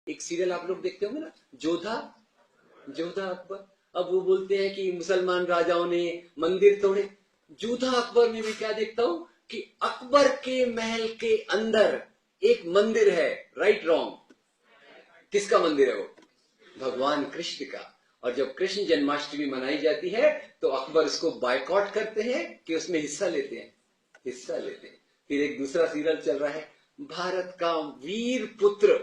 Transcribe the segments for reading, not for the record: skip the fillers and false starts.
एक सीरियल आप लोग देखते होंगे ना, जोधा, जोधा अकबर। अब वो बोलते हैं कि मुसलमान राजाओं ने मंदिर तोड़े। जोधा अकबर में मैं क्या देखता हूं कि अकबर के महल के अंदर एक मंदिर है। राइट रॉन्ग, किसका मंदिर है वो? भगवान कृष्ण का। और जब कृष्ण जन्माष्टमी मनाई जाती है तो अकबर उसको बायकॉट करते हैं कि उसमें हिस्सा लेते हैं, हिस्सा लेते हैं। फिर एक दूसरा सीरियल चल रहा है, भारत का वीर पुत्र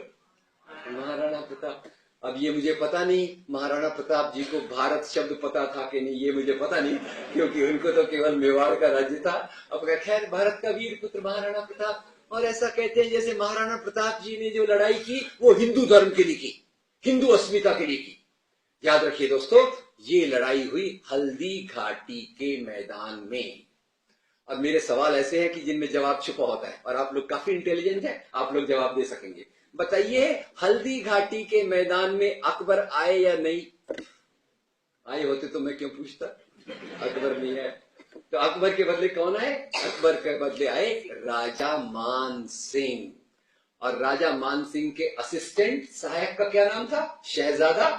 महाराणा प्रताप। अब ये मुझे पता नहीं महाराणा प्रताप जी को भारत शब्द पता था कि नहीं, ये मुझे पता नहीं, क्योंकि उनको तो केवल मेवाड़ का राज्य था। अब खैर, भारत का वीर पुत्र महाराणा प्रताप। और ऐसा कहते हैं जैसे महाराणा प्रताप जी ने जो लड़ाई की वो हिंदू धर्म के लिए की, हिंदू अस्मिता के लिए की। याद रखिए दोस्तों, ये लड़ाई हुई हल्दी घाटी के मैदान में। अब मेरे सवाल ऐसे हैं कि जिनमें जवाब छुपा होता है, और आप लोग काफी इंटेलिजेंट हैं, आप लोग जवाब दे सकेंगे। बताइए, हल्दी घाटी के मैदान में अकबर आए या नहीं आए? होते तो मैं क्यों पूछता। अकबर नहीं है तो अकबर के बदले कौन आए? अकबर के बदले आए राजा मान सिंह। और राजा मान सिंह के असिस्टेंट सहायक का क्या नाम था? शहजादा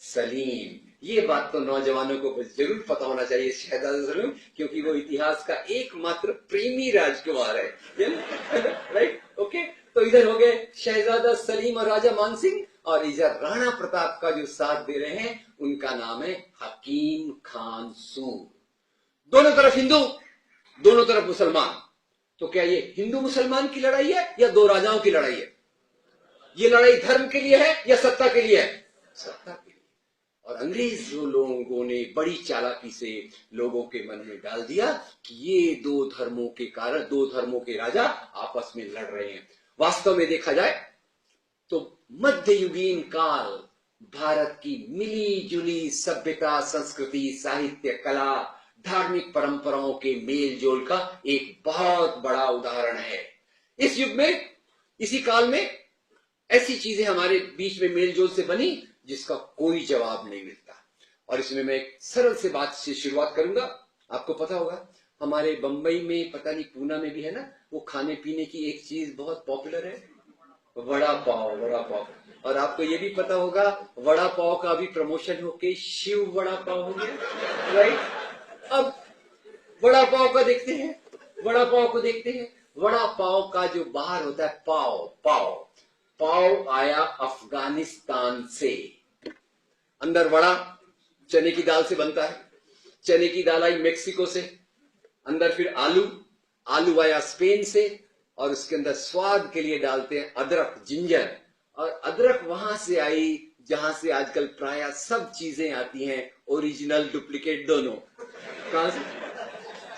सलीम। ये बात तो नौजवानों को जरूर पता होना चाहिए, शहजादा सलीम, क्योंकि वो इतिहास का एकमात्र प्रेमी राजकुमार है। Right, okay. तो इधर हो गए शहजादा सलीम और राजा मान सिंह, और इधर राणा प्रताप का जो साथ दे रहे हैं उनका नाम है हकीम खान सूर। दोनों तरफ हिंदू, दोनों तरफ मुसलमान। तो क्या ये हिंदू मुसलमान की लड़ाई है या दो राजाओं की लड़ाई है? ये लड़ाई धर्म के लिए है या सत्ता के लिए है? सत्ता के लिए। और अंग्रेज लोगों ने बड़ी चालाकी से लोगों के मन में डाल दिया कि ये दो धर्मों के कारण, दो धर्मों के राजा आपस में लड़ रहे हैं। वास्तव में देखा जाए तो मध्ययुगीन काल भारत की मिली जुली सभ्यता, संस्कृति, साहित्य, कला, धार्मिक परंपराओं के मेल जोल का एक बहुत बड़ा उदाहरण है। इस युग में, इसी काल में ऐसी चीजें हमारे बीच में मेल जोल से बनी जिसका कोई जवाब नहीं मिलता। और इसमें मैं एक सरल से बात से शुरुआत करूंगा। आपको पता होगा हमारे बंबई में, पता नहीं पूना में भी है ना, वो खाने पीने की एक चीज बहुत पॉपुलर है, वड़ा पाव। वड़ा पाव। और आपको ये भी पता होगा वड़ा पाव का अभी प्रमोशन होके शिव वड़ा पाव हो गया। राइट। अब वड़ा पाव का देखते हैं, वड़ा पाव को देखते हैं। वड़ा पाव का जो बाहर होता है पाव, पाव, पाव आया अफगानिस्तान से। अंदर वड़ा चने की दाल से बनता है, चने की दाल आई मेक्सिको से। अंदर फिर आलू, आलू आया स्पेन से, और उसके अंदर स्वाद के लिए डालते हैं अदरक, जिंजर। और अदरक वहां से आई जहां से आजकल प्राय सब चीजें आती हैं, ओरिजिनल डुप्लीकेट दोनों। कहां से?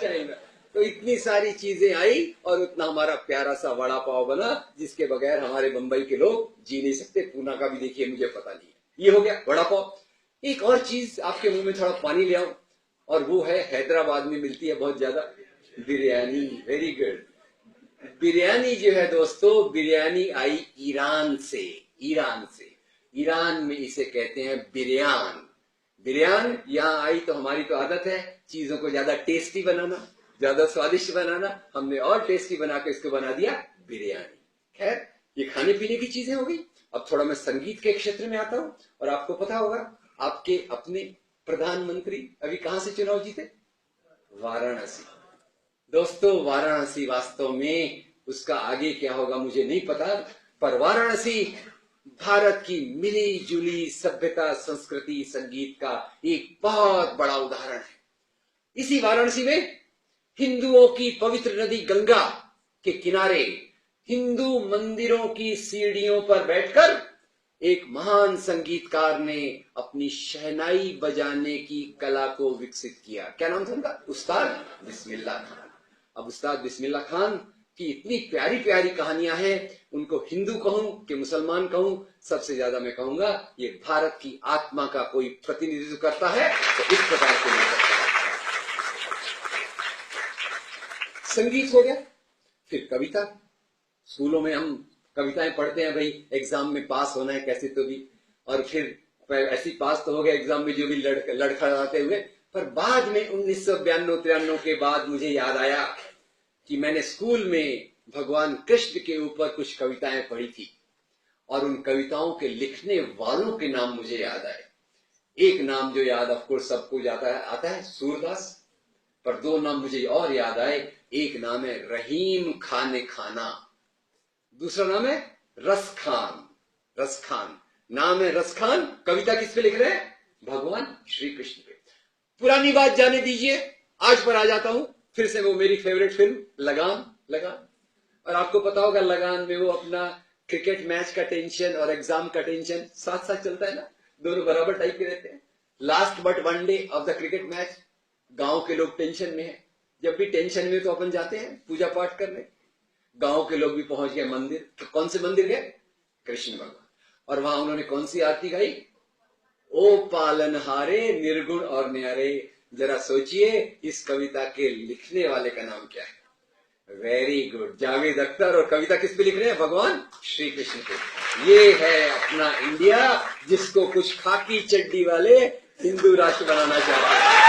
चाइना। तो इतनी सारी चीजें आई और उतना हमारा प्यारा सा वड़ा पाव बना, जिसके बगैर हमारे बंबई के लोग जी नहीं सकते। पूना का भी देखिए, मुझे पता नहीं है। ये हो गया वड़ा पाव। एक और चीज आपके मुंह में थोड़ा पानी ले आऊं, और वो है हैदराबाद में मिलती है बहुत ज्यादा, बिरयानी। Very good. बिरयानी जो है दोस्तों, बिरयानी आई ईरान से, ईरान से। ईरान में इसे कहते हैं बिरयान। बिरयान यहां आई तो हमारी तो आदत है चीजों को ज्यादा टेस्टी बनाना, ज्यादा स्वादिष्ट बनाना। हमने और टेस्टी बना के इसको बना दिया बिरयानी। खैर, ये खाने पीने की चीजें हो गई। अब थोड़ा मैं संगीत के क्षेत्र में आता हूं। और आपको पता होगा आपके अपने प्रधानमंत्री अभी कहां से चुनाव जीते? वाराणसी। दोस्तों, वाराणसी वास्तव में उसका आगे क्या होगा मुझे नहीं पता, पर वाराणसी भारत की मिली जुली सभ्यता, संस्कृति, संगीत का एक बहुत बड़ा उदाहरण है। इसी वाराणसी में हिंदुओं की पवित्र नदी गंगा के किनारे हिंदू मंदिरों की सीढ़ियों पर बैठकर एक महान संगीतकार ने अपनी शहनाई बजाने की कला को विकसित किया। क्या नाम था उनका? उस्ताद बिस्मिल्लाह खान। अब उस्ताद बिस्मिल्लाह खान की इतनी प्यारी प्यारी कहानियां हैं। उनको हिंदू कहूं कि मुसलमान कहूं, सबसे ज्यादा मैं कहूंगा ये भारत की आत्मा का कोई प्रतिनिधित्व करता है तो इस प्रकार से नहीं करता। संगीत हो गया, फिर कविता। स्कूलों में हम कविताएं पढ़ते हैं, भाई एग्जाम में पास होना है कैसे तो भी, और फिर ऐसी पास तो हो गया एग्जाम में जो भी लड़खड़ाते हुए। पर बाद में 1992-93 के बाद मुझे याद आया कि मैंने स्कूल में भगवान कृष्ण के ऊपर कुछ कविताएं पढ़ी थी, और उन कविताओं के लिखने वालों के नाम मुझे याद आए। एक नाम जो याद ऑफकोर्स सबको आता है सूरदास, पर दो नाम मुझे और याद आए। एक नाम है रहीम खाने खाना, दूसरा नाम है रस खान। रस खान नाम है, रस खान। कविता किस पे लिख रहे हैं? भगवान श्री कृष्ण पे। पुरानी बात जाने दीजिए, आज पर आ जाता हूं फिर से। वो मेरी फेवरेट फिल्म लगान। लगान, और आपको पता होगा लगान में वो अपना क्रिकेट मैच का टेंशन और एग्जाम का टेंशन साथ साथ चलता है ना, दोनों बराबर टाइप के रहते हैं। Last but one day of the cricket match, गांव के लोग टेंशन में है। जब भी टेंशन में तो अपन जाते हैं पूजा पाठ करने। गांव के लोग भी पहुंच गए मंदिर। तो कौन से मंदिर गए? कृष्ण भगवान। और वहां उन्होंने कौन सी आरती गाई? ओ पालनहारे निर्गुण और न्यारे। जरा सोचिए इस कविता के लिखने वाले का नाम क्या है? Very good, Javed Akhtar. और कविता किस पे लिख रहे हैं? भगवान श्री कृष्ण पे। ये है अपना इंडिया, जिसको कुछ खाकी चड्डी वाले हिंदू राष्ट्र बनाना चाहते हैं।